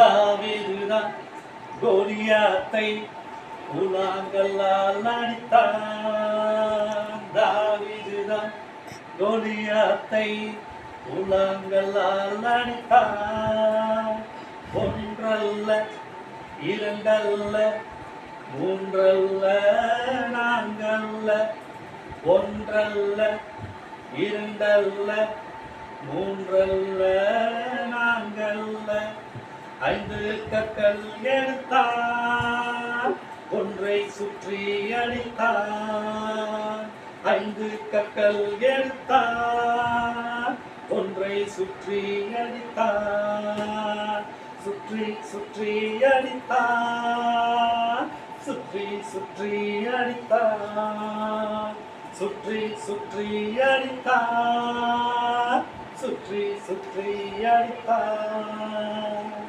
தாவீதுதான் கோலியாத்தை கூழாங்கல்லால் அடித்தான். தாவீதுதான் கோலியாத்தை கூழாங்கல்லால் அடித்தான். ஒன்றல்ல இரண்டல்ல மூன்றல்ல நான்கல்ல, ஒன்றல்ல இரண்டல்ல மூன்றல்ல நான்கல்ல, 5 கற்கள் எடுத்தான் ஒன்றை சுற்றி அடித்தான். 5 கற்கள் எடுத்தான் ஒன்றை சுற்றி அடித்தான். சுற்றி சுற்றி அடித்தான், சுற்றி சுற்றி அடித்தான், சுற்றி சுற்றி அடித்தான், சுற்றி சுற்றி அடித்தான்.